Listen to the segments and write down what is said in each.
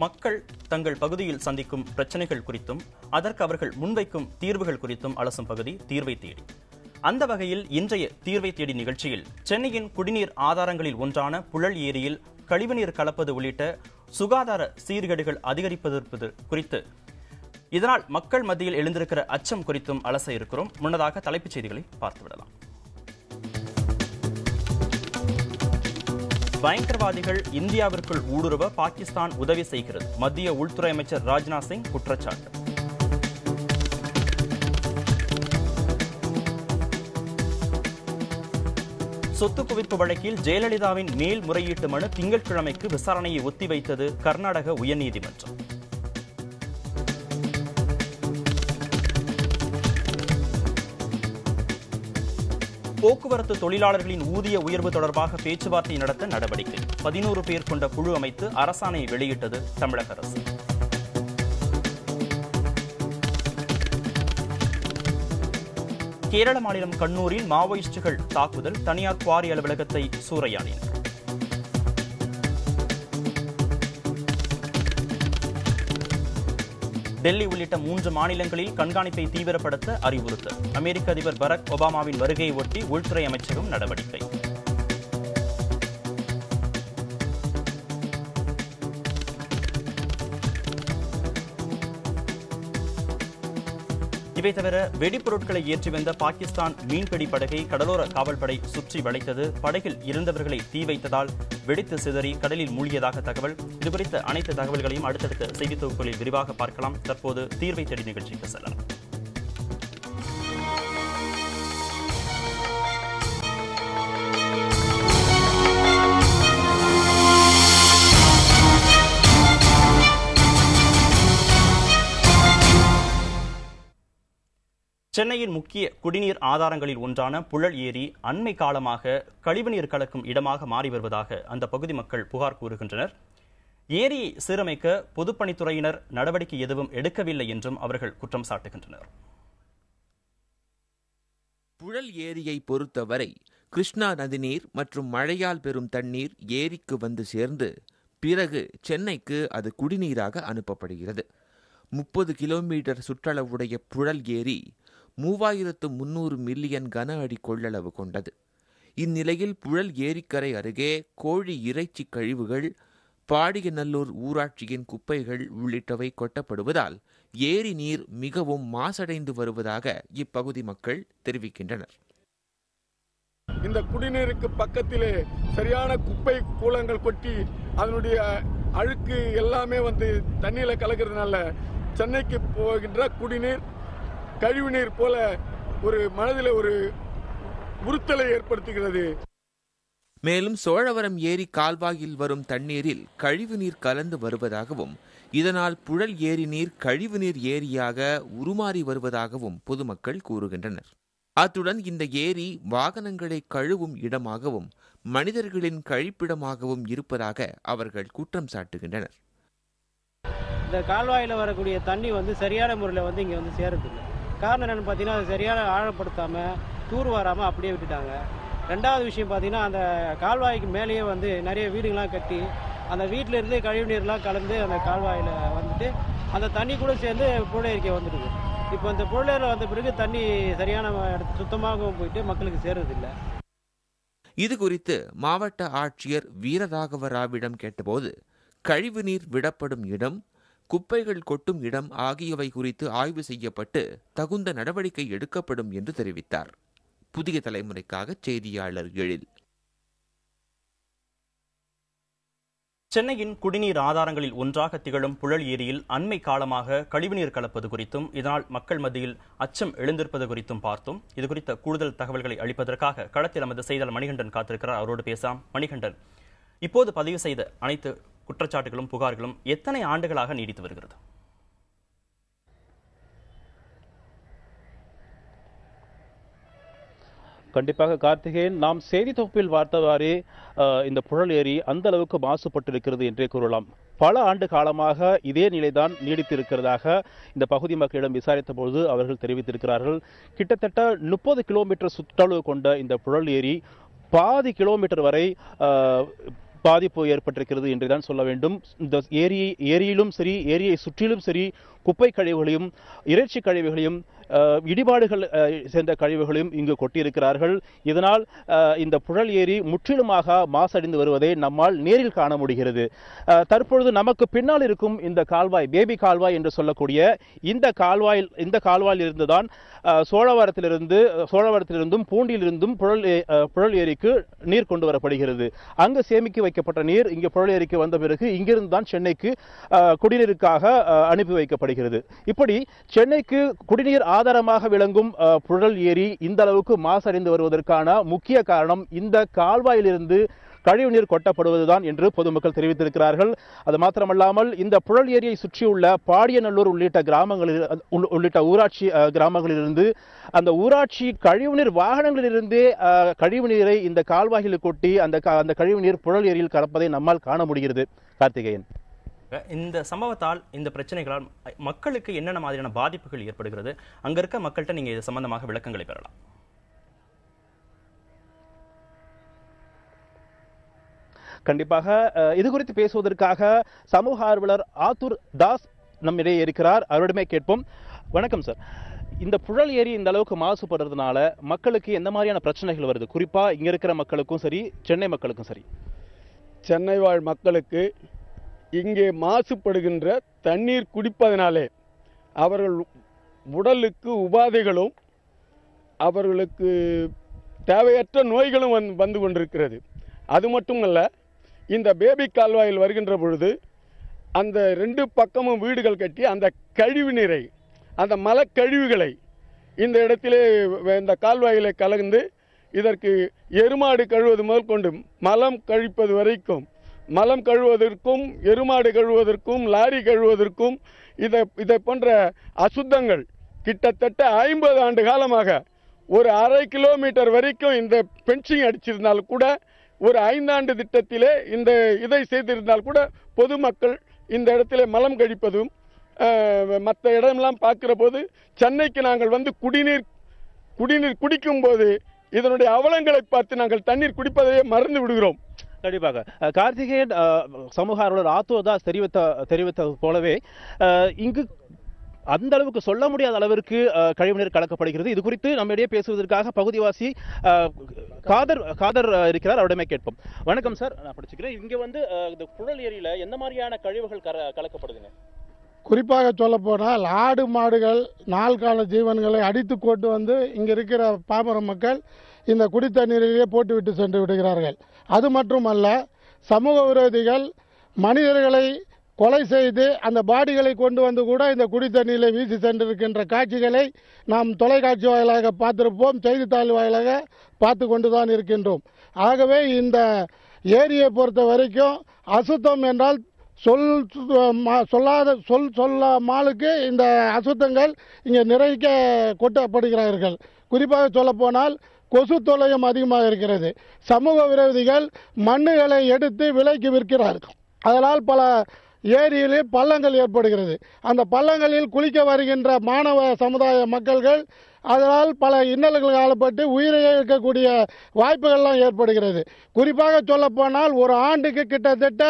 மக்கள் தங்கள் பகுதியில் சந்திக்கும் பிரச்சனைகள் குறித்தும் அதற்கு அவர்கள் முன்வைக்கும் தீர்வுகள் குறித்தும் அலசும் பகுதி தீர்வை தேடி. அந்த வகையில் இன்றைய தீர்வை தேடி நிகழ்ச்சியில் சென்னையின் குடிநீர் ஆதாரங்களில் ஒன்றான புழல் ஏரியில் கழிவுநீர் கலப்பது உள்ளிட்ட சுகாதார சீர்கேடுகள் அதிகரிப்பது குறித்து, இதனால் மக்கள் மத்தியில் எழுந்திருக்கிற அச்சம் குறித்தும் அலச இருக்கிறோம். முன்னதாக தலைப்புச் செய்திகளை பார்த்துவிடலாம். பயங்கரவாதிகள் இந்தியாவிற்குள் ஊடுருவ பாகிஸ்தான் உதவி செய்கிறது. மத்திய உள்துறை அமைச்சர் ராஜ்நாத் சிங் குற்றச்சாட்டு. சொத்து குவிப்பு வழக்கில் ஜெயலலிதாவின் மேல்முறையீட்டு மனு திங்கட்கிழமைக்கு விசாரணையை ஒத்திவைத்தது கர்நாடக உயர்நீதிமன்றம். போக்குவரத்து தொழிலாளர்களின் ஊதிய உயர்வு தொடர்பாக பேச்சுவார்த்தை நடத்த நடவடிக்கை. 11 பேர் கொண்ட குழு அமைத்து அரசாணை வெளியிட்டது தமிழக அரசு. கேரள மாநிலம் கண்ணூரில் மாவோயிஸ்டுகள் தாக்குதல், தனியார் குவாரி அலுவலகத்தை சூறையாடினர். டெல்லி உள்ளிட்ட 3 மாநிலங்களில் கண்காணிப்பை தீவிரப்படுத்த அறிவுறுத்தல். அமெரிக்க அதிபர் பராக் ஒபாமாவின் வருகையை ஒட்டி உள்துறை அமைச்சகம் நடவடிக்கை. இவை தவிர வெடிப்பொருட்களை ஏற்றி வந்த பாகிஸ்தான் மீன்பிடி படகை கடலோர காவல்படை சுற்றி வளைத்தது. படகில் இருந்தவர்களை தீ வைத்ததால் வெடித்து சிதறி கடலில் மூழ்கியதாக தகவல். இதுகுறித்த அனைத்து தகவல்களையும் அடுத்தடுத்த செய்தி தொகுப்புகளில் விரிவாக பார்க்கலாம். தற்போது தீர்வை தேடி நிகழ்ச்சிக்கு செல்லலாம். சென்னையின் முக்கிய குடிநீர் ஆதாரங்களில் ஒன்றான புழல் ஏரி அண்மை காலமாக கழிவுநீர் கலக்கும் இடமாக மாறி வருவதாக அந்த பகுதி மக்கள் புகார் கூறுகின்றனர். ஏரியை சீரமைக்க பொதுப்பணித்துறையினர் நடவடிக்கை எதுவும் எடுக்கவில்லை என்றும் அவர்கள் குற்றம் சாட்டுகின்றனர். புழல் ஏரியை பொறுத்தவரை கிருஷ்ணா நதிநீர் மற்றும் மழையால் பெறும் தண்ணீர் ஏரிக்கு வந்து சேர்ந்து பிறகு சென்னைக்கு அது குடிநீராக அனுப்பப்படுகிறது. 30 கிலோமீட்டர் சுற்றளவுடைய புழல் ஏரி 3300 மில்லியன் கன அடி கொள்ளளவு கொண்டது. இந்நிலையில் புழல் ஏரிக்கரை அருகே கோழி இறைச்சி கழிவுகள், பாடியநல்லூர் ஊராட்சியின் குப்பைகள் உள்ளிட்டவை கொட்டப்படுவதால் ஏரி நீர் மிகவும் மாசடைந்து வருவதாக இப்பகுதி மக்கள் தெரிவிக்கின்றனர். இந்த குடிநீருக்கு பக்கத்திலே சரியான குப்பை கூலங்கள் கொட்டி அதனுடைய அழுக்கு எல்லாமே தண்ணீர்ல கலக்கிறதுனால சென்னைக்கு போகின்ற குடிநீர் கழிவுநீர் போல ஒரு மனதில் ஒரு உறுத்தலை ஏற்படுத்துகிறது. மேலும் சோழவரம் ஏரி கால்வாயில் வரும் தண்ணீரில் கழிவுநீர் கலந்து வருவதாகவும் இதனால் புழல் ஏரி நீர் கழிவுநீர் ஏரியாக உருமாறி வருவதாகவும் பொதுமக்கள் கூறுகின்றனர். அத்துடன் இந்த ஏரி வாகனங்களை கழுவும் இடமாகவும் மனிதர்களின் கழிப்பிடமாகவும் இருப்பதாக அவர்கள் குற்றம் சாட்டுகின்றனர். இந்த கால்வாயில் வரக்கூடிய தண்ணி சரியான முறையில் இங்கே சேருதில்லை. காரணம் என்னென்னு பார்த்தீங்கன்னா, அது சரியான ஆழப்படுத்தாமல் தூர் வராமல் அப்படியே விட்டுட்டாங்க. ரெண்டாவது விஷயம் பார்த்தீங்கன்னா, அந்த கால்வாய்க்கு மேலேயே நிறைய வீடுகள்லாம் கட்டி அந்த வீட்டிலேருந்து கழிவு நீர்லாம் கலந்து அந்த கால்வாயில் அந்த தண்ணி கூட சேர்ந்து புழலேரிக்கை வந்துடுது. இப்போ அந்த புழலேரில் வந்த பிறகு தண்ணி சரியான சுத்தமாகவும் போயிட்டு மக்களுக்கு சேருறதில்லை. இது குறித்து மாவட்ட ஆட்சியர் வீரராகவ ராவிடம் கேட்டபோது கழிவுநீர் விடப்படும் இடம், குப்பைகள் கொட்டும் இடம் ஆகியவை குறித்து ஆய்வு செய்யப்பட்டு தகுந்த நடவடிக்கை எடுக்கப்படும் என்று தெரிவித்தார். புதிய தலைமுறைக்காக செய்தியாளர் எழில். சென்னையின் குடிநீர் ஆதாரங்களில் ஒன்றாக திகழும் புழல் ஏரியில் அண்மை காலமாக கழிவுநீர் கலப்பது குறித்தும் இதனால் மக்கள் மத்தியில் அச்சம் எழுந்திருப்பது குறித்தும் பார்த்தோம். இதுகுறித்த கூடுதல் தகவல்களை அளிப்பதற்காக களத்தில் நமது செய்தியாளர் மணிகண்டன் காத்திருக்கிறார். அவரோடு பேசாம். மணிகண்டன், இப்போது பதிவு செய்த அனைத்து குற்றச்சாட்டுகளும் புகார்களும் எத்தனை ஆண்டுகளாக நீடித்து வருகிறது? கண்டிப்பாக கார்த்திகேயன், நாம் செய்தி தொகுப்பில் பார்த்தவாறு இந்த புழல் ஏரி அந்த அளவுக்கு மாசுபட்டிருக்கிறது என்றே கூறலாம். பல ஆண்டு காலமாக இதே நிலைதான் நீடித்திருக்கிறதாக இந்த பகுதி மக்களிடம் விசாரித்த பொழுது அவர்கள் தெரிவித்திருக்கிறார்கள். கிட்டத்தட்ட 30 கிலோமீட்டர் சுற்றளவு கொண்ட இந்த புழல் ஏரி பாதி கிலோமீட்டர் வரை பாதிப்பு ஏற்பட்டிருக்கிறது என்றுதான் சொல்ல வேண்டும். இந்த ஏரியிலும் சரி, ஏரியை சுற்றிலும் சரி, குப்பை கழிவுகளையும் இறைச்சி கழிவுகளையும் இடிபாடுகள் சேர்ந்த கழிவுகளையும் இங்கு கொட்டியிருக்கிறார்கள். இதனால் இந்த புழல் ஏரி முற்றிலுமாக மாசடைந்து வருவதை நம்மால் நேரில் காண முடிகிறது. தற்பொழுது நமக்கு பின்னால் இருக்கும் இந்த கால்வாய், பேபி கால்வாய் என்று சொல்லக்கூடிய இந்த கால்வாயில் இருந்துதான் சோழவரத்திலிருந்தும் பூண்டியிலிருந்தும் புழல் ஏரிக்கு நீர் கொண்டு வரப்படுகிறது. அங்கு சேமிக்க வைக்கப்பட்ட நீர் இங்கு புழல் ஏரிக்கு வந்த பிறகு இங்கிருந்து தான் சென்னைக்கு குடிநீருக்காக அனுப்பி வைக்கப்படுகிறது. இப்படி சென்னைக்கு குடிநீர் ஆதாரமாக விளங்கும் புழல் ஏரி இந்த அளவுக்கு மாசடைந்து வருவதற்கான முக்கிய காரணம் இந்த கால்வாயிலிருந்து கழிவுநீர் கொட்டப்படுவதுதான் என்று பொதுமக்கள் தெரிவித்திருக்கிறார்கள். அது மாத்திரமல்லாமல் இந்த புழல் ஏரியை சுற்றியுள்ள பாடியநல்லூர் உள்ளிட்ட ஊராட்சி கிராமங்களிலிருந்து அந்த ஊராட்சி கழிவுநீர் வாகனங்களிலிருந்தே கழிவுநீரை இந்த கால்வாயில் கொட்டி அந்த கழிவுநீர் புழல் ஏரியில் கலப்பதை நம்மால் காண முடிகிறது. கார்த்திகேயன், இந்த சம்பவத்தால், இந்த பிரச்சனைகளால் மக்களுக்கு என்னென்ன மாதிரியான பாதிப்புகள் ஏற்படுகிறது? அங்க இருக்க மக்கள்கிட்ட நீங்க இது சம்பந்தமாக விளக்கங்களை பெறலாம். கண்டிப்பாக இது குறித்து பேசுவதற்காக சமூக ஆர்வலர் ஆத்தூர் தாஸ் நம்மிடையே இருக்கிறார். அவரிடமே கேட்போம். வணக்கம் சார். இந்த புழல் ஏரி இந்த அளவுக்கு மாசுபடுறதுனால மக்களுக்கு எந்த மாதிரியான பிரச்சனைகள் வருது? குறிப்பா இங்க இருக்கிற மக்களுக்கும் சரி, சென்னை மக்களுக்கும் சரி. சென்னை வாழ் மக்களுக்கு இங்கே மாசுபடுகின்ற தண்ணீர் குடிப்பதனாலே அவர்கள் உடலுக்கு உபாதைகளும் அவர்களுக்கு தேவையற்ற நோய்களும் வந்து கொண்டிருக்கிறது. அது மட்டுமல்ல, இந்த பேபி கால்வாயில் வருகின்ற பொழுது அந்த 2 பக்கமும் வீடுகள் கட்டி அந்த கழிவு நீரை, அந்த மலக்கழிவுகளை இந்த இடத்திலே இந்த கால்வாயிலே கலந்து இதற்கு எருமாடு கழுவது முதல் கொண்டு மலம் கழிப்பது வரைக்கும், மலம் கழுவதற்கும் எருமாடு கழுவதற்கும் லாரி கழுவதற்கும் இதை போன்ற அசுத்தங்கள் கிட்டத்தட்ட 50 ஆண்டு காலமாக ஒரு 1/2 கிலோமீட்டர் வரைக்கும் இந்த பென்சிங் அடிச்சிருந்தால் கூட, ஒரு 5 ஆண்டு திட்டத்திலே இதை செய்திருந்தால் கூட பொதுமக்கள் இந்த இடத்திலே மலம் கழிப்பதும் மற்ற இடமெல்லாம் பார்க்கிற போது சென்னைக்கு நாங்கள் வந்து குடிநீர் குடிக்கும் போது இதனுடைய அவலங்களை பார்த்து நாங்கள் தண்ணீர் குடிப்பதையே மறந்து விடுகிறோம். கண்டிப்பாக கார்த்திகேயன், சமூக ஆர்வலர் ஆத்தோதாஸ் தெரிவித்தது போலவே இங்கு அந்த அளவுக்கு சொல்ல முடியாத அளவிற்கு கழிவுநீர் கலக்கப்படுகிறது. இது குறித்து நம்மிடையே பேசுவதற்காக பகுதிவாசி காதர் இருக்கிறார். அவரிடமே கேட்போம். வணக்கம் சார், நான் படிச்சுக்கிறேன். இங்க வந்து இந்த புழல் ஏரியில எந்த மாதிரியான கழிவுகள் கலக்கப்படுதுங்க? குறிப்பாக சொல்ல போனால் ஆடு மாடுகள் நாள்கால ஜீவன்களை அடித்து கொண்டு வந்து இங்க இருக்கிற பாமர மக்கள் இந்த குடித்தண்ணீரிலேயே போட்டுவிட்டு சென்று விடுகிறார்கள். அது மட்டுமல்ல, சமூக விரோதிகள் மனிதர்களை கொலை செய்து அந்த பாடிகளை கொண்டு வந்து கூட இந்த குடித்தண்ணீரை வீசி சென்றிருக்கின்ற காட்சிகளை நாம் தொலைக்காட்சி வாயிலாக பார்த்திருப்போம், செய்தித்தாள் வாயிலாக பார்த்து கொண்டுதான் இருக்கின்றோம். ஆகவே இந்த ஏரியை பொறுத்த வரைக்கும் அசுத்தம் என்றால் சொல்ல மாலுக்கு இந்த அசுத்தங்கள் இங்கே நிறைய கொட்டப்படுகிறார்கள். குறிப்பாக சொல்ல போனால் கொசு தொல்லையும் அதிகமாக இருக்கிறது. சமூக விரோதிகள் மண்ணுகளை எடுத்து விலைக்கு விற்கிறார்கள். அதனால் பல ஏரியிலே பள்ளங்கள் ஏற்படுகிறது. அந்த பள்ளங்களில் குளிக்க வருகின்ற மாணவ சமுதாய மக்கள்கள் அதனால் பல இன்னல்கள் ஆளப்பட்டு உயிரை இழக்கக்கூடிய வாய்ப்புகள்லாம் ஏற்படுகிறது. குறிப்பாக சொல்ல போனால் ஒரு ஆண்டுக்கு கிட்டத்தட்ட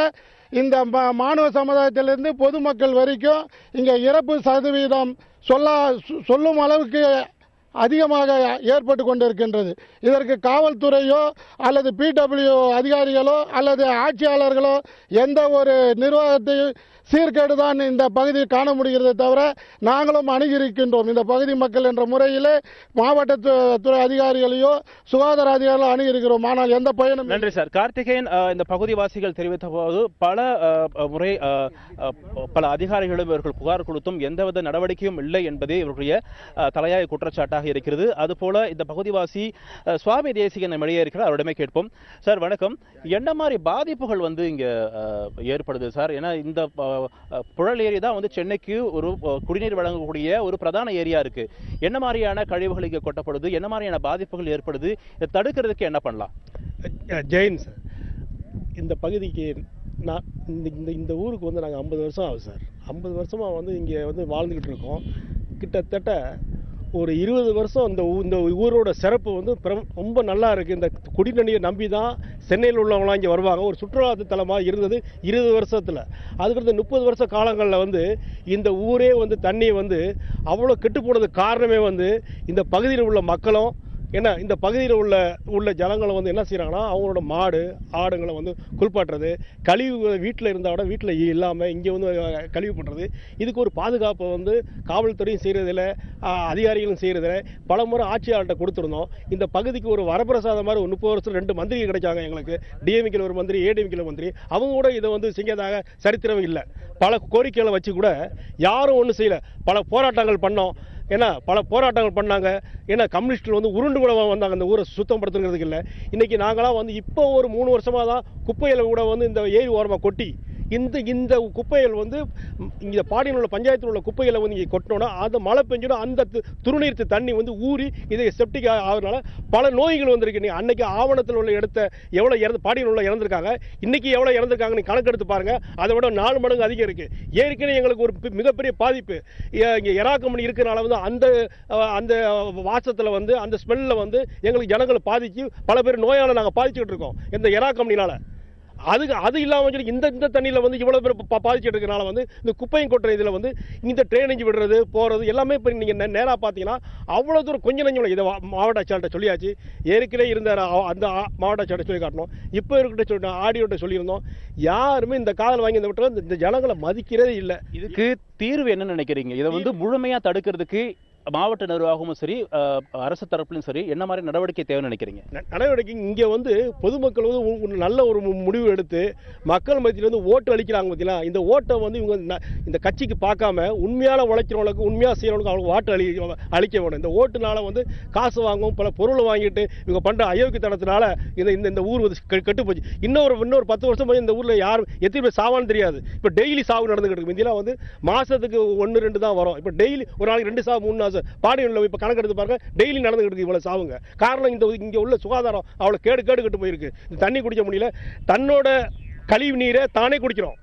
இந்த மாணவ சமுதாயத்திலிருந்து பொதுமக்கள் வரைக்கும் இங்கே இறப்பு சதவீதம் சொல்லும் அளவுக்கு அதிகமாக ஏற்பட்டு கொண்டிருக்கின்றது. இதற்கு காவல்துறையோ அல்லது பிடபிள்யூ அதிகாரிகளோ அல்லது ஆட்சியாளர்களோ எந்த ஒரு நிர்வாகத்தையும் சீர்கேடுதான் இந்த பகுதியில் காண முடிகிறதே தவிர நாங்களும் அணுகியிருக்கின்றோம். இந்த பகுதி மக்கள் என்ற முறையிலே மாவட்ட துறை அதிகாரிகளையோ சுகாதார அதிகாரிகளோ அணுகியிருக்கிறோம். ஆனால் எந்த பயனும். நன்றி சார். கார்த்திகேயன், இந்த பகுதிவாசிகள் தெரிவித்த போது பல அதிகாரிகளும் இவர்கள் புகார் கொடுத்தும் எந்தவித நடவடிக்கையும் இல்லை என்பதே இவருடைய தலையாய குற்றச்சாட்டாக இருக்கிறது. அதுபோல இந்த பகுதிவாசி சுவாமி தேசிகன் வெளியே இருக்கிறார். அவரிடமே கேட்போம். சார் வணக்கம். என்ன மாதிரி பாதிப்புகள் வந்து இங்க ஏற்படுது சார்? ஏன்னா இந்த புழல் ஏரி தான் வந்து சென்னைக்கு ஒரு குடிநீர் வழங்கக்கூடிய ஒரு பிரதான ஏரியா இருக்கு. என்ன மாதிரியான கழிவுகள் இங்கே கொட்டப்படுது? என்ன மாதிரியான பாதிப்புகள் ஏற்படுது? இதை தடுக்கிறதுக்கு என்ன பண்ணலாம்? ஜெயின் சார், இந்த பகுதிக்கு நான் இந்த ஊருக்கு வந்து நாங்கள் 50 வருஷம் ஆகுது சார். 50 வருஷமாக வந்து இங்கே வந்து வாழ்ந்துக்கிட்டு இருக்கோம். கிட்டத்தட்ட ஒரு 20 வருஷம் இந்த ஊரோட சிறப்பு வந்து ரொம்ப நல்லா இருக்குது. இந்த குடிநீரை நம்பி தான் சென்னையில் உள்ளவங்களாம் இங்கே வருவாங்க. ஒரு சுற்றுலா தலமாக இருந்தது 20 வருஷத்தில். அதுக்கடுத்து 30 வருஷ காலங்களில் வந்து இந்த ஊரே வந்து தண்ணி வந்து அவ்வளோ கெட்டு போனதுக்கு காரணமே வந்து இந்த பகுதியில் உள்ள மக்களும் ஏன்னா இந்த பகுதியில் உள்ள ஜனங்களை வந்து என்ன செய்கிறாங்கன்னா அவங்களோட மாடு ஆடுங்களை வந்து குளிப்பாட்டுறது, கழிவு வீட்டில் இருந்தால் விட வீட்டில் இல்லாமல் இங்கே வந்து கழிவு பண்ணுறது. இதுக்கு ஒரு பாதுகாப்பை வந்து காவல்துறையும் செய்கிறதில்ல, அதிகாரிகளும் செய்கிறதில்ல. பல முறை ஆட்சியாளர்கிட்ட கொடுத்துருந்தோம். இந்த பகுதிக்கு ஒரு வரப்பிரசாதம் மாதிரி ஒரு 30 வருஷம் 2 மந்திரி கிடைச்சாங்க எங்களுக்கு. டிஎம்கேல ஒரு மந்திரி, ஏடிஎம்கேல மந்திரி. அவங்க கூட இதை வந்து செஞ்சதாக சரித்திரம் இல்லை. பல கோரிக்கைகளை வச்சு கூட யாரும் ஒன்றும் செய்யலை. பல போராட்டங்கள் பண்ணோம். ஏன்னா பல போராட்டங்கள் பண்ணாங்க. ஏன்னா கம்யூனிஸ்டில் வந்து உருண்டு கூட வந்தாங்க இந்த ஊரை சுத்தப்படுத்துங்கிறதுக்கு இல்லை. இன்றைக்கி நாங்களாம் வந்து இப்போ ஒரு 3 வருஷமாக தான் குப்பைகளை கூட வந்து இந்த ஏரி ஓரமாக கொட்டி இந்த குப்பைகள் வந்து இங்கே பாடியில் உள்ள பஞ்சாயத்தில் உள்ள குப்பைகளை வந்து இங்கே கொட்டினோன்னா அந்த மழை பெஞ்சோன்னா அந்த துருநீர்த்து தண்ணி வந்து ஊறி இதை செப்டிக் ஆகிறதுனால பல நோய்கள் வந்திருக்கு. நீங்கள் அன்னைக்கு ஆவணத்தில் உள்ள இடத்த எவ்வளோ பாடியில் உள்ள இறந்துருக்காங்க, இன்றைக்கி எவ்வளோ இறந்துருக்காங்கன்னு கணக்கெடுத்து பாருங்கள். அதை விட 4 மடங்கு அதிகம் இருக்குது. ஏற்கனவே எங்களுக்கு ஒரு மிகப்பெரிய பாதிப்பு இங்கே எராக்கம்பெனி இருக்கிறனால வந்து அந்த வாசத்தில் வந்து அந்த ஸ்மெல்லில் வந்து எங்களுக்கு ஜனங்களை பாதிச்சு பல பேர் நோயால் நாங்கள் பாதிச்சுக்கிட்டு இருக்கோம் இந்த எராக்கம்பெனினால். அது இல்லாமல் சொல்லி இந்த தண்ணியில் வந்து இவ்வளோ பேர் பாதிச்சுட்டு இருக்கிறனால வந்து இந்த குப்பையும் கொட்டுற இதில் வந்து இந்த ட்ரைனேஜ் விடுறது போகிறது எல்லாமே இப்போ நீங்கள் நேராக பார்த்தீங்கன்னா அவ்வளோ தூரம் கொஞ்சம் நஞ்சம். இதை மாவட்ட ஆட்சியாளர்கிட்ட சொல்லியாச்சு. ஏற்கனவே இருந்த அந்த மாவட்ட ஆட்சியாளர்கிட்ட சொல்லி காட்டணும். இப்போ இருக்கிட்ட ஆடியோட்ட சொல்லியிருந்தோம். யாருமே இந்த காதல் வாங்கி இந்த ஜனங்களை மதிக்கிறதே இல்லை. இதுக்கு தீர்வு என்ன நினைக்கிறீங்க? இதை வந்து முழுமையாக தடுக்கிறதுக்கு மாவட்ட நிர்வாகமும் சரி அரசு தரப்பிலும் சரி என்ன மாதிரி நடவடிக்கை தேவை நினைக்கிறீங்க? நடவடிக்கை இங்கே வந்து பொதுமக்கள் வந்து நல்ல ஒரு முடிவு எடுத்து மக்கள் மத்தியில் வந்து ஓட்டு அளிக்கிறாங்க. பார்த்தீங்களா, இந்த ஓட்டை வந்து இவங்க இந்த கட்சிக்கு பார்க்காம உண்மையான உழைக்கிறவங்களுக்கு உண்மையாக செய்கிறவங்களுக்கு அவங்களுக்கு ஓட்டு அளிக்க வேணும். இந்த ஓட்டுனால வந்து காசு வாங்கும் பல பொருளை வாங்கிட்டு இவங்க பண்ணுற அயோக்கியத்தனத்தினால இந்த ஊர் வந்து கெட்டு போச்சு. இன்னொரு 10 வருஷம் போய் இந்த ஊரில் யாரும் எத்தனை பேர் சாவான்னு தெரியாது. இப்போ டெய்லி சாவு நடந்துக்கிட்டு இருக்கு. இதெல்லாம் வந்து மாதத்துக்கு 1-2 தான் வரும். இப்போ டெய்லி ஒரு நாளைக்கு 2 சாவு 3 பாடியில் இப்போ கணக்கெடுத்து பாருங்க, டெய்லி நடந்துகிட்டு இருக்கு இவ்வளவு சாவுங்க. காரணம் இங்கே உள்ள சுகாதாரம் அவ்வளோ கேட்டு போயிருக்கு. இந்த தண்ணி குடிக்க முடியல. தன்னோட கழிவு நீரை தானே குடிக்கிறோம்.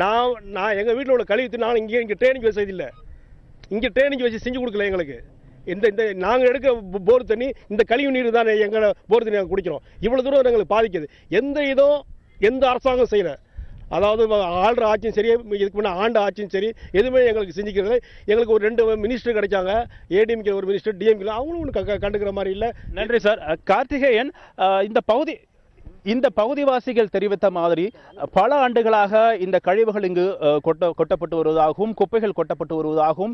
நான் எங்கள் வீட்டில் உள்ள கழிவு நான் இங்கே ட்ரைனிங் வச்சதில்லை. இங்கே ட்ரைனிங் வச்சு செஞ்சு கொடுக்கல எங்களுக்கு. இந்த நாங்கள் எடுக்க போர் தண்ணி இந்த கழிவு நீர் தான் எங்களை போர் தண்ணி நாங்கள் குடிக்கிறோம். இவ்வளோ தூரம் எங்களுக்கு பாதிக்குது. எந்த அரசாங்கம் செய்யலை. அதாவது ஆள்ற ஆட்சியும் சரி, இதுக்கு முன்னே ஆண்ட ஆட்சியும் சரி, எதுவுமே எங்களுக்கு செஞ்சுக்கிறது. எங்களுக்கு ஒரு 2 மினிஸ்டர் கிடைச்சாங்க. ஏடிஎம்கே ஒரு மினிஸ்டர், டிஎம்கே அவங்களும் ஒன்று கண்டுக்கிற மாதிரி இல்லை. நன்றி சார். கார்த்திகேயன், இந்த பகுதிவாசிகள் தெரிவித்த மாதிரி பல ஆண்டுகளாக இந்த கழிவுகள் இங்கு கொட்டப்பட்டு வருவதாகவும் குப்பைகள் கொட்டப்பட்டு வருவதாகவும்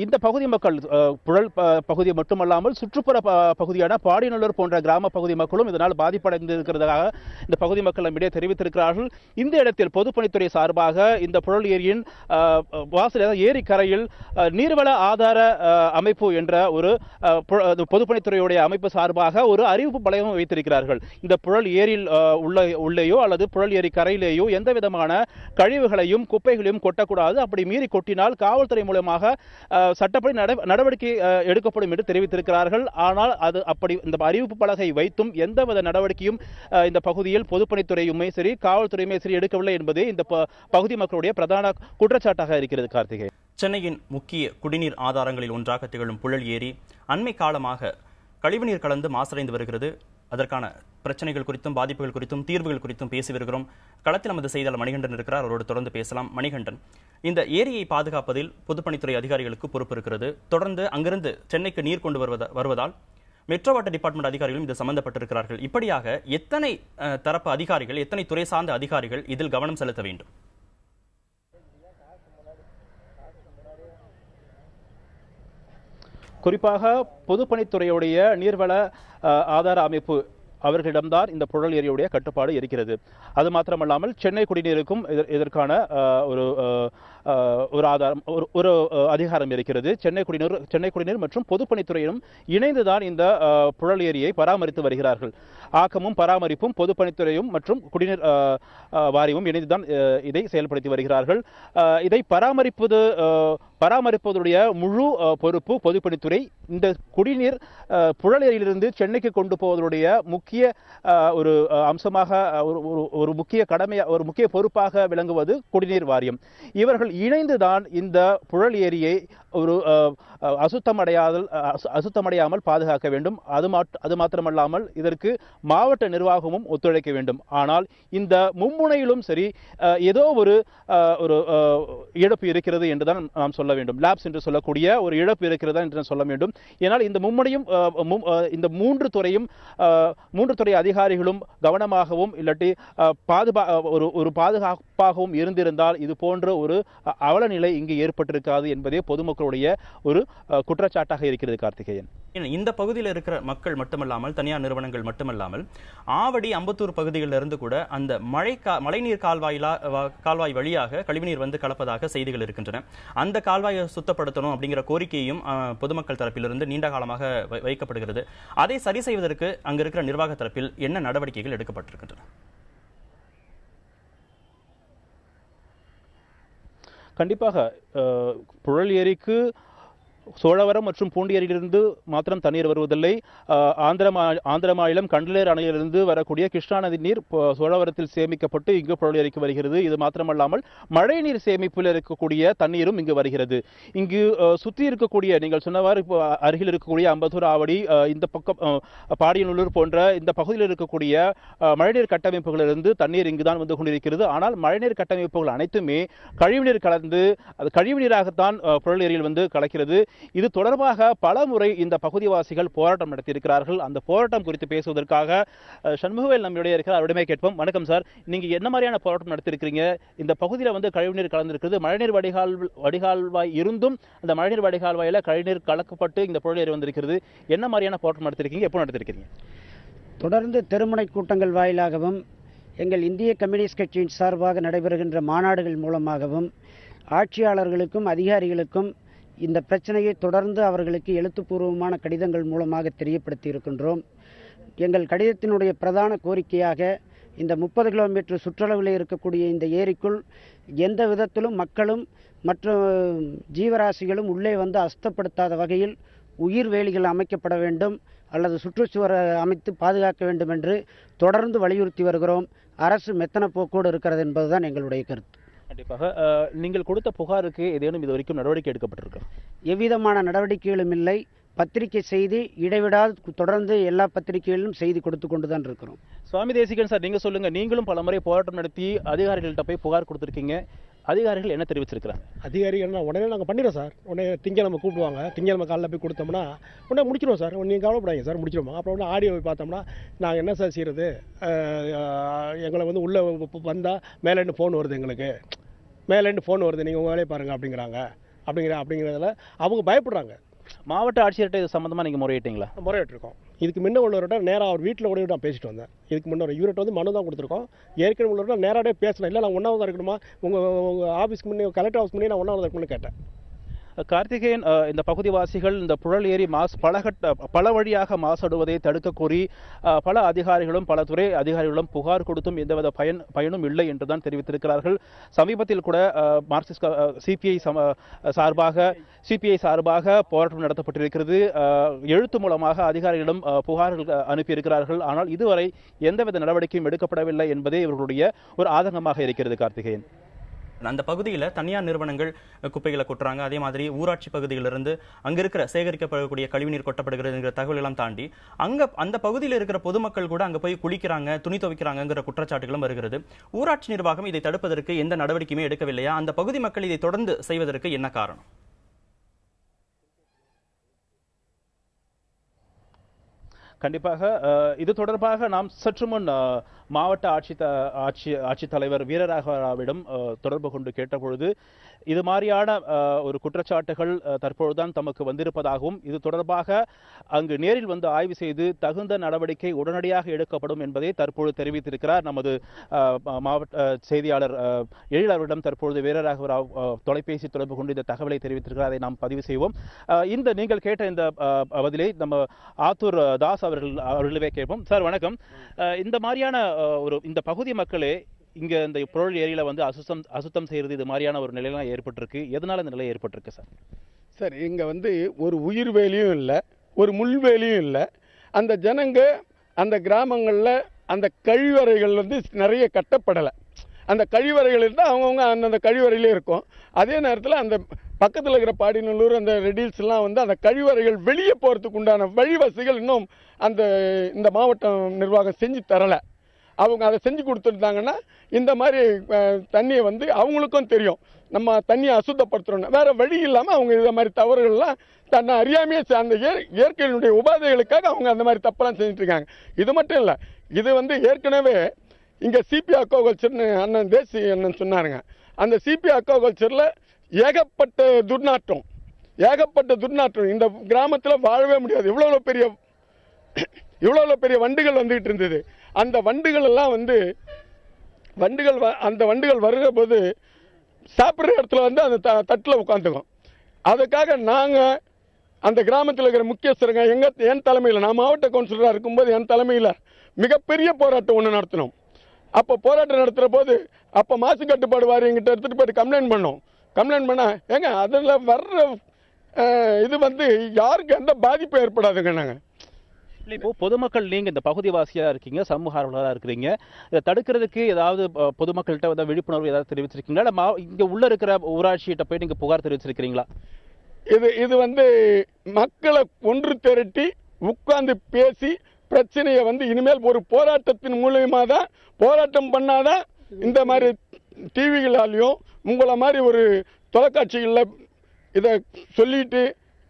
இந்த பகுதி மக்கள் புழல் பகுதி மட்டுமல்லாமல் சுற்றுப்புற பகுதியான பாடிநல்லூர் போன்ற கிராம பகுதி மக்களும் இதனால் பாதிப்படைந்திருக்கிறதாக இந்த பகுதி மக்கள் நம்மிடையே தெரிவித்திருக்கிறார்கள். இந்த இடத்தில் பொதுப்பணித்துறை சார்பாக இந்த புழல் ஏரியின் வாசல் ஏரி கரையில் நீர்வள ஆதார அமைப்பு என்ற ஒரு பொதுப்பணித்துறையுடைய அமைப்பு சார்பாக ஒரு அறிவிப்பு பலகம் வைத்திருக்கிறார்கள். இந்த புழல் ஏரியில் உள்ளேயோ அல்லது புழல் ஏரி கரையிலேயோ எந்த விதமான கழிவுகளையும் குப்பைகளையும் கொட்டக்கூடாது. அப்படி மீறி கொட்டினால் காவல்துறை மூலமாக சட்டப்படி நடவடிக்கை எடுக்கப்படும் என்று தெரிவித்திருக்கிறார்கள். ஆனால் அது அப்படி இந்த அறிவிப்பு பலகை வைத்தும் எந்தவித நடவடிக்கையும் இந்த பகுதியில் பொதுப்பணித்துறையுமே சரி காவல்துறையுமே சரி எடுக்கவில்லை என்பதே இந்த பகுதி மக்களுடைய பிரதான குற்றச்சாட்டாக இருக்கிறது. கார்த்திகை, சென்னையின் முக்கிய குடிநீர் ஆதாரங்களில் ஒன்றாக திகழும் புழல் ஏரி அண்மை காலமாக கழிவுநீர் கலந்து மாசடைந்து வருகிறது. அதற்கான பிரச்சனைகள் குறித்தும் பாதிப்புகள் குறித்தும் தீர்வுகள் குறித்தும் பேசி வருகிறோம். களத்தில் நமது செய்தியாளர் மணிகண்டன் இருக்கிறார். அவரோடு தொடர்ந்து பேசலாம். மணிகண்டன், இந்த ஏரியை பாதுகாப்பதில் பொதுப்பணித்துறை அதிகாரிகளுக்கு பொறுப்பு இருக்கிறது. தொடர்ந்து அங்கிருந்து சென்னைக்கு நீர் கொண்டு வருவதால் மெட்ரோ வாட்டர் டிபார்ட்மெண்ட் அதிகாரிகளும் இது சம்பந்தப்பட்டிருக்கிறார்கள். இப்படியாக எத்தனை தரப்பு அதிகாரிகள், எத்தனை துறை சார்ந்த அதிகாரிகள் இதில் கவனம் செலுத்த வேண்டும்? குறிப்பாக பொதுப்பணித்துறையுடைய நீர்வள ஆதார அமைப்பு அவர்களிடம்தான் இந்த புழல் ஏரியுடைய கட்டுப்பாடு இருக்கிறது. அது மாத்திரமல்லாமல் சென்னை குடிநீருக்கும் இதற்கான ஒரு ஆதாரம் ஒரு அதிகாரம் இருக்கிறது. சென்னை குடிநீர் மற்றும் பொதுப்பணித்துறையிலும் இணைந்துதான் இந்த புழல் ஏரியை பராமரித்து வருகிறார்கள். ஆக்கமும் பராமரிப்பும் பொதுப்பணித்துறையும் மற்றும் குடிநீர் வாரியமும் இணைந்துதான் இதை செயல்படுத்தி வருகிறார்கள். இதை பராமரிப்பதுடைய முழு பொறுப்பு பொதுப்பணித்துறை. இந்த குடிநீர் புழல் ஏரியிலிருந்து சென்னைக்கு கொண்டு போவதுடைய முக்கிய ஒரு அம்சமாக ஒரு முக்கிய கடமை, ஒரு முக்கிய பொறுப்பாக விளங்குவது குடிநீர் வாரியம். இவர்கள் இணைந்துதான் இந்த புழல் ஏரியை ஒரு அசுத்தமடையாமல் பாதுகாக்க வேண்டும். அது மாத்திரமல்லாமல் இதற்கு மாவட்ட நிர்வாகமும் ஒத்துழைக்க வேண்டும். ஆனால் இந்த மும்முனையிலும் சரி ஏதோ ஒரு இழப்பு இருக்கிறது என்றுதான் நாம் சொல்ல வேண்டும். லேப்ஸ் என்று சொல்லக்கூடிய ஒரு இழப்பு இருக்கிறதா என்று சொல்ல வேண்டும். ஏனால் இந்த மும்முனையும் இந்த மூன்று துறை அதிகாரிகளும் கவனமாகவும் இல்லாட்டி ஒரு பாதுகாப்பாகவும் இருந்திருந்தால் இது போன்ற ஒரு அவலநிலை இங்கு ஏற்பட்டிருக்காது என்பதே பொதுமக்களுடைய ஒரு குற்றச்சாட்டாக இருக்கிறது. கார்த்திகேயன், இந்த பகுதியில் இருக்கிற மக்கள் மட்டுமல்லாமல் தனியார் நிறுவனங்கள் மட்டுமல்லாமல் ஆவடி அம்பத்தூர் பகுதிகளிலிருந்து கூட அந்த மழைநீர் கால்வாய் வழியாக கழிவுநீர் வந்து கலப்பதாக செய்திகள் இருக்கின்றன. அந்த கால்வாயை சுத்தப்படுத்தணும் அப்படிங்கிற கோரிக்கையும் பொதுமக்கள் தரப்பிலிருந்து நீண்ட காலமாக வைக்கப்படுகிறது. அதை சரி செய்வதற்கு அங்கு இருக்கிற நிர்வாக தரப்பில் என்ன நடவடிக்கைகள் எடுக்கப்பட்டிருக்கின்றன? கண்டிப்பாக புழல் ஏரிக்கு சோழவரம் மற்றும் பூண்டியரிலிருந்து மாத்திரம் தண்ணீர் வருவதில்லை. ஆந்திர மாநிலம் கண்டலேர் அணையிலிருந்து வரக்கூடிய கிருஷ்ணா நதி நீர் சோழவரத்தில் சேமிக்கப்பட்டு இங்கு புழல் ஏரிக்கு வருகிறது. இது மாத்திரமல்லாமல் மழை நீர் சேமிப்பில் இருக்கக்கூடிய தண்ணீரும் இங்கு வருகிறது. இங்கு சுற்றி இருக்கக்கூடிய நீங்கள் சொன்னவாறு அருகில் இருக்கக்கூடிய அம்பத்தூர், ஆவடி, இந்த பக்கம் பாடியநல்லூர் போன்ற இந்த பகுதியில் இருக்கக்கூடிய மழைநீர் கட்டமைப்புகளிலிருந்து தண்ணீர் இங்குதான் வந்து கொண்டிருக்கிறது. ஆனால் மழைநீர் கட்டமைப்புகள் அனைத்துமே கழிவுநீர் கலந்து அது கழிவுநீராகத்தான் புழல் ஏரியில் வந்து கலக்கிறது. இது தொடர்பாக பல முறை இந்த பகுதிவாசிகள் போராட்டம் நடத்தியிருக்கிறார்கள். அந்த போராட்டம் குறித்து பேசுவதற்காக சண்முகவேல் நம்மளுடைய இருக்கிற அவரிடமே கேட்போம். வணக்கம் சார், நீங்க என்ன மாதிரியான போராட்டம் நடத்திருக்கிறீங்க? இந்த பகுதியில் வந்து கழிவுநீர் கலந்திருக்கிறது, மழைநீர் வடிகால்வாய் இருந்தும் அந்த மழைநீர் வடிகால்வாயில கழிவுநீர் கலக்கப்பட்டு இந்த புழல் ஏரி வந்திருக்கிறது. என்ன மாதிரியான போராட்டம் நடத்திருக்கீங்க, எப்போ நடத்திருக்கீங்க? தொடர்ந்து தெருமுனை கூட்டங்கள் வாயிலாகவும் எங்கள் இந்திய கம்யூனிஸ்ட் கட்சியின் சார்பாக நடைபெறுகின்ற மாநாடுகள் மூலமாகவும் ஆட்சியாளர்களுக்கும் அதிகாரிகளுக்கும் இந்த பிரச்சனையை தொடர்ந்து அவர்களுக்கு எழுத்துப்பூர்வமான கடிதங்கள் மூலமாக தெரியப்படுத்தி இருக்கின்றோம். எங்கள் கடிதத்தினுடைய பிரதான கோரிக்கையாக இந்த 30 கிலோமீட்டர் சுற்றளவில் இருக்கக்கூடிய இந்த ஏரிக்குள் எந்த விதத்திலும் மக்களும் மற்றும் ஜீவராசிகளும் உள்ளே வந்து அஸ்தப்படுத்தாத வகையில் உயிர் வேலிகள் அமைக்கப்பட வேண்டும் அல்லது சுற்றுச்சுவர் அமைத்து பாதுகாக்க வேண்டும் என்று தொடர்ந்து வலியுறுத்தி வருகிறோம். அரசு மெத்தன போக்கோடு இருக்கிறது என்பதுதான் எங்களுடைய கருத்து. கண்டிப்பாக நீங்கள் கொடுத்த புகாருக்கு ஏதேனும் இது வரைக்கும் நடவடிக்கை எடுக்கப்பட்டிருக்கு? எவ்விதமான நடவடிக்கைகளும் இல்லை. பத்திரிகை செய்தி இடைவிடாது தொடர்ந்து எல்லா பத்திரிகைகளிலும் செய்தி கொடுத்து கொண்டுதான் இருக்கிறோம். சுவாமி தேசிகன் சார், நீங்க சொல்லுங்க, நீங்களும் பல முறை போராட்டம் நடத்தி அதிகாரிகள்கிட்ட போய் புகார் கொடுத்துருக்கீங்க. அதிகாரிகள் என்ன தெரிவிச்சிருக்கிறாங்க? அதிகாரிகள்னா உடனே நாங்கள் பண்ணிடுறோம் சார். உடனே திங்கக்கிழமை கூப்பிடுவாங்க. திங்கக்கிழமை காலையில் போய் கொடுத்தோம்னா உடனே முடிச்சிடுவோம் சார். நீங்கள் கவலைப்படாங்க சார், முடிச்சிடுவோம். அப்புறம் உடனே ஆடியோ போய் பார்த்தோம்னா நாங்கள் என்ன சார் செய்கிறது, எங்களை வந்து உள்ளே வந்தால் மேலேருந்து ஃபோன் வருது, எங்களுக்கு மேலேருந்து ஃபோன் வருது, நீங்கள் உங்கள் வேலையை பாருங்கள் அப்படிங்கிறதுல அவங்க பயப்படுறாங்க. மாவட்ட ஆட்சியர்கிட்ட இது சம்மந்தமாக நீங்கள் முறையிட்டீங்களா? முறையிட்டிருக்கோம். இதுக்கு முன்ன உள்ளவர்கிட்ட நேராக அவர் வீட்டில் கூட நான் பேசிட்டு வந்தேன். இதுக்கு முன்னே இவர்கிட்ட வந்து மனு தான் கொடுத்துருக்கோம். ஏற்கனவே உள்ளவர்கிட்ட நேராக பேசலாம். இல்லை நான் ஒன்றாவது இருக்கணுமா, உங்கள் ஆஃபீஸ்க்கு முன்னே கலெக்டர் ஆஃபீஸ் முன்னே நான் ஒன்றாவது இருக்கணும்னு கேட்டேன். கார்த்திகேயன், இந்த பகுதிவாசிகள் இந்த புழல் ஏரி பல வழியாக மாசடுவதை தடுக்க கோரி பல அதிகாரிகளும் பல துறை அதிகாரிகளும் புகார் கொடுத்தும் எந்தவித பயனும் இல்லை என்றுதான் தெரிவித்திருக்கிறார்கள். சமீபத்தில் கூட மார்க்சிஸ்ட் சிபிஐ சார்பாக போராட்டம் நடத்தப்பட்டிருக்கிறது. எழுத்து மூலமாக அதிகாரிகளிடம் புகார்கள் அனுப்பியிருக்கிறார்கள். ஆனால் இதுவரை எந்தவித நடவடிக்கையும் எடுக்கப்படவில்லை என்பதே இவர்களுடைய ஒரு ஆதங்கமாக இருக்கிறது. கார்த்திகேயன், அந்த பகுதியில் தனியார் நிறுவனங்கள் குப்பைகளை கொட்டுறாங்க. அதே மாதிரி ஊராட்சி பகுதியிலிருந்து அங்க இருக்கிற சேகரிக்கப்படக்கூடிய கழிவுநீர் கொட்டப்படுகிறதுங்கிற தகவல் எல்லாம் தாண்டி அந்த பகுதியில் இருக்கிற பொதுமக்கள் கூட அங்க போய் குளிக்கிறாங்க, துணி துவைக்கிறாங்கிற குற்றச்சாட்டுகளும் வருகிறது. ஊராட்சி நிர்வாகம் இதை தடுப்பதற்கு எந்த நடவடிக்கையுமே எடுக்கவில்லையா? அந்த பகுதி மக்கள் இதை தொடர்ந்து செய்வதற்கு என்ன காரணம்? கண்டிப்பாக இது தொடர்பாக நாம் சற்று முன் மாவட்ட ஆட்சித்தலைவர் வீரராகவராவிடம் தொடர்பு கொண்டு கேட்டபொழுது இது மாதிரியான ஒரு குற்றச்சாட்டுகள் தற்பொழுதுதான் தமக்கு வந்திருப்பதாகவும் இது தொடர்பாக அங்கு நேரில் வந்து ஆய்வு செய்து தகுந்த நடவடிக்கை உடனடியாக எடுக்கப்படும் என்பதை தற்பொழுது தெரிவித்திருக்கிறார் நமது மாவட்ட செய்தியாளர் எழிலவரிடம். தற்பொழுது வீரராகவராவ் தொலைபேசி தொடர்பு கொண்டு இந்த தகவலை தெரிவித்திருக்கிறார். அதை நாம் பதிவு செய்வோம். இந்த நீங்கள் கேட்ட இந்த பதிலை நம்ம ஆத்தூர் தாஸ் அவர்களே கேட்போம். சார் வணக்கம். இந்த மாதிரியான இந்த பகுதி மக்களே இங்க இந்த புழல் ஏரியில வந்து அசுத்தம் செய்யறது இது மாதிரியான ஒரு நிலையெல்லாம் ஏற்பட்டிருக்கு. எதனால இந்த நிலை ஏற்பட்டிருக்கு சார்? சார், இங்க வந்து ஒரு உயிர் வேலியும் இல்லை, ஒரு முள்வேலியும் இல்லை. அந்த ஜனங்க அந்த கிராமங்களில் அந்த கழிவறைகள் வந்து நிறைய கட்டப்படலை. அந்த கழிவறைகள் இருந்தால் அவங்கவுங்க அந்தந்த கழிவறையிலே இருக்கும். அதே நேரத்தில் அந்த பக்கத்தில் இருக்கிற பாடிநல்லூர் அந்த ரெடில்ஸ் எல்லாம் வந்து அந்த கழிவறைகள் வெளியே போகிறதுக்கு உண்டான வழிவசதிகள் இன்னும் இந்த மாவட்ட நிர்வாகம் செஞ்சு தரலை. அவங்க அதை செஞ்சு கொடுத்துருந்தாங்கன்னா இந்த மாதிரி தண்ணியை வந்து அவங்களுக்கும் தெரியும், நம்ம தண்ணியை அசுத்தப்படுத்துறோம். வேற வழி இல்லாமல் அவங்க இந்த மாதிரி தவறுகள்லாம் தன்னை அறியாமையே அந்த இயற்கையினுடைய உபாதைகளுக்காக அவங்க அந்த மாதிரி தப்பெல்லாம் செஞ்சுட்டு இருக்காங்க. இது மட்டும் இல்லை, இது வந்து ஏற்கனவே இங்கே சிபி அக்வாகல்ச்சர்னு அண்ணன் தேசி அண்ணன் சொன்னாருங்க. அந்த சிபி அக்வாகல்ச்சரில் ஏகப்பட்ட துர்நாற்றம். இந்த கிராமத்தில் வாழவே முடியாது. இவ்வளோ பெரிய வண்டுகள் வந்துகிட்டு இருந்தது. அந்த வண்டுகள் எல்லாம் வந்து அந்த வண்டுகள் வருகிற போது சாப்பிட்ற இடத்துல வந்து அந்த தட்டில் உட்காந்துக்கும். அதுக்காக நாங்கள் அந்த கிராமத்தில் இருக்கிற முக்கியஸ்தருங்க என் தலைமையில், நான் மாவட்ட கவுன்சிலராக இருக்கும்போது என் தலைமையில் மிகப்பெரிய போராட்டம் ஒன்று நடத்தினோம். அப்போ போராட்டம் நடத்துகிற போது அப்போ மாசு கட்டுப்பாடு வாரியங்கிட்ட எடுத்துகிட்டு போயிட்டு கம்ப்ளைண்ட் பண்ணால் ஏங்க அதில் வர்ற இது வந்து யாருக்கு எந்த பாதிப்பும் ஏற்படாதுங்க. நாங்கள் இப்போ பொதுமக்கள் நீங்க இந்த பகுதிவாசியா இருக்கீங்க, சமூக ஆர்வலராக இருக்கிறீங்க, இதை தடுக்கிறதுக்கு ஏதாவது பொதுமக்கள்கிட்ட வந்து விழிப்புணர்வு ஏதாவது தெரிவிச்சிருக்கீங்களா? இல்லை இங்க உள்ள இருக்கிற ஊராட்சிகிட்ட போய் நீங்க புகார் தெரிவிச்சிருக்கிறீங்களா? இது வந்து மக்களை ஒன்று திரட்டி உட்கார்ந்து பேசி பிரச்சனையை வந்து இனிமேல் ஒரு போராட்டத்தின் மூலமா தான், போராட்டம் பண்ணாதான் இந்த மாதிரி டிவிகளாலையும் உங்களை மாதிரி ஒரு தொலைக்காட்சிகளில் இதை சொல்லிட்டு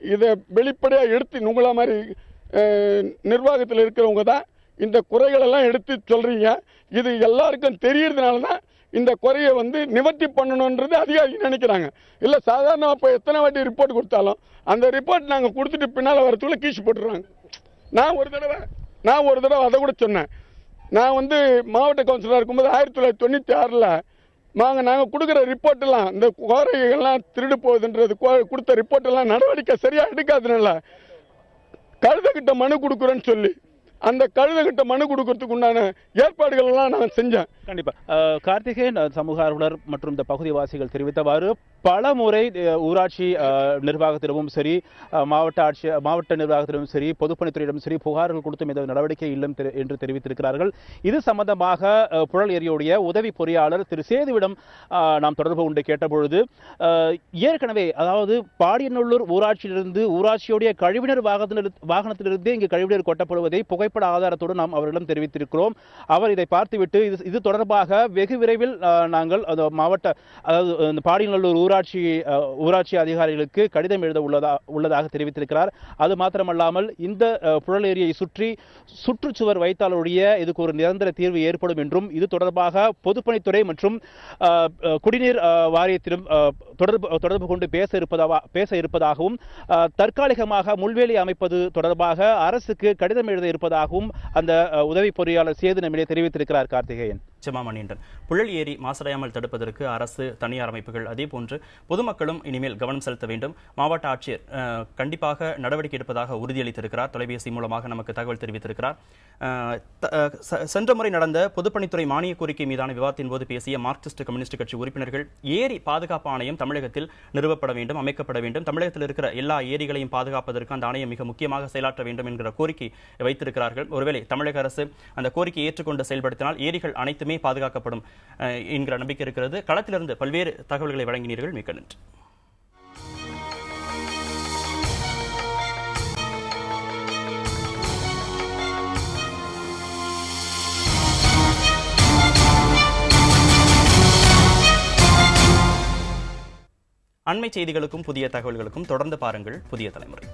இதை வெளிப்படையாக எடுத்து உங்களை மாதிரி நிர்வாகத்தில் இருக்கிறவங்க தான் இந்த குறைகளெல்லாம் எடுத்து சொல்றீங்க. இது எல்லாருக்கும் தெரியறதுனால தான் இந்த குறையை வந்து நிவர்த்தி பண்ணணுன்றது அதிகாரிகள் நினைக்கிறாங்க. இல்லை சாதாரணமாக இப்போ எத்தனை வாட்டி ரிப்போர்ட் கொடுத்தாலும் அந்த ரிப்போர்ட் நாங்கள் கொடுத்துட்டு பின்னால் வரத்துக்குள்ள கீழ்ச்சி போட்டுருவாங்க. நான் ஒரு தடவை அதை கூட சொன்னேன். நான் வந்து மாவட்ட கவுன்சிலராக இருக்கும்போது 1996 நாங்கள் கொடுக்குற ரிப்போர்ட்டெல்லாம் இந்த கோரைகள்லாம் திருடு போகுதுன்றது கொடுத்த ரிப்போர்ட்டெல்லாம் நடவடிக்கை சரியாக எடுக்காதுனால கழுதகிட்ட மனு கொடுக்குறேன்னு சொல்லி அந்த கழுதகிட்ட மனு கொடுக்கறதுக்கு உண்டான ஏற்பாடுகள் எல்லாம் நான் செஞ்சேன். கண்டிப்பா கார்த்திகேயன் சமூக ஆர்வலர் மற்றும் இந்த பகுதிவாசிகள் தெரிவித்தவாறு பல முறை ஊராட்சி நிர்வாகத்திடமும் சரி, மாவட்ட நிர்வாகத்திடமும் சரி, பொதுப்பணித்துறையிடம் சரி புகார்கள் கொடுத்தும் எந்த நடவடிக்கை இல்லை என்று தெரிவித்திருக்கிறார்கள். இது சம்பந்தமாக புழல் ஏரியுடைய உதவி பொறியாளர் திரு சேதுவிடம் நாம் தொடர்பு கொண்டு கேட்டபொழுது ஏற்கனவே அதாவது பாடியநல்லூர் ஊராட்சியிலிருந்து ஊராட்சியுடைய கழிவுநீர் வாகனத்திலிருந்து இங்கு கழிவுநீர் கொட்டப்படுவதை புகைப்பட ஆதாரத்தோடு நாம் அவரிடம் தெரிவித்திருக்கிறோம். அவர் இதை பார்த்துவிட்டு இது தொடர்பாக வெகு விரைவில் நாங்கள் அதாவது பாடியநல்லூர் ஊராட்சி அதிகாரிகளுக்கு கடிதம் எழுத உள்ளதாக தெரிவித்திருக்கிறார். அது மாத்திரமல்லாமல் இந்த புழல் ஏரியை சுற்றி சுற்றுச்சுவர் வைத்தாலுடைய இதுக்கு ஒரு நிரந்தர தீர்வு ஏற்படும் என்றும் இது தொடர்பாக பொதுப்பணித்துறை மற்றும் குடிநீர் வாரியத்திலும் தொடர்பு கொண்டு பேச இருப்பதாகவும் தற்காலிகமாக முள்வேலி அமைப்பது தொடர்பாக அரசுக்கு கடிதம் எழுத இருப்பதாகவும் அந்த உதவி பொறியாளர் சேது நம்மிடையே தெரிவித்திருக்கிறார். கார்த்திகேயன், செமாமணியன், புழல் ஏரி மாசடையாமல் தடுப்பதற்கு அரசு, தனியார் அமைப்புகள் அதே போன்று பொதுமக்களும் இனிமேல் கவனம் செலுத்த வேண்டும். மாவட்ட ஆட்சியர் கண்டிப்பாக நடவடிக்கை எடுப்பதாக உறுதியளித்திருக்கிறார். தொலைபேசி மூலமாக நமக்கு தகவல் தெரிவித்திருக்கிறார். சென்ற முறை நடந்த பொதுப்பணித்துறை மானிய கோரிக்கை மீதான விவாதத்தின் போது பேசிய மார்க்சிஸ்ட் கம்யூனிஸ்ட் கட்சி உறுப்பினர்கள் ஏரி பாதுகாப்பு ஆணையம் தமிழகத்தில் நிறுவப்பட வேண்டும், அமைக்கப்பட வேண்டும், தமிழகத்தில் இருக்கிற எல்லா ஏரிகளையும் பாதுகாப்பதற்கு அந்த ஆணையம் மிக முக்கியமாக செயலாற்ற வேண்டும் என்கிற கோரிக்கை வைத்திருக்கிறார்கள். ஒருவேளை தமிழக அரசு அந்த கோரிக்கையை ஏற்றுக்கொண்டு செயல்படுத்தினால் ஏரிகள் அனைத்துமே பாதுகாக்கப்படும் என்கிற நம்பிக்கை இருக்கிறது. களத்திலிருந்து பல்வேறு தகவல்களை வழங்கினீர்கள். மிக்க நன்றி. அண்மை செய்திகளுக்கும் புதிய தகவல்களுக்கும் தொடர்ந்து பாருங்கள் புதிய தலைமுறை.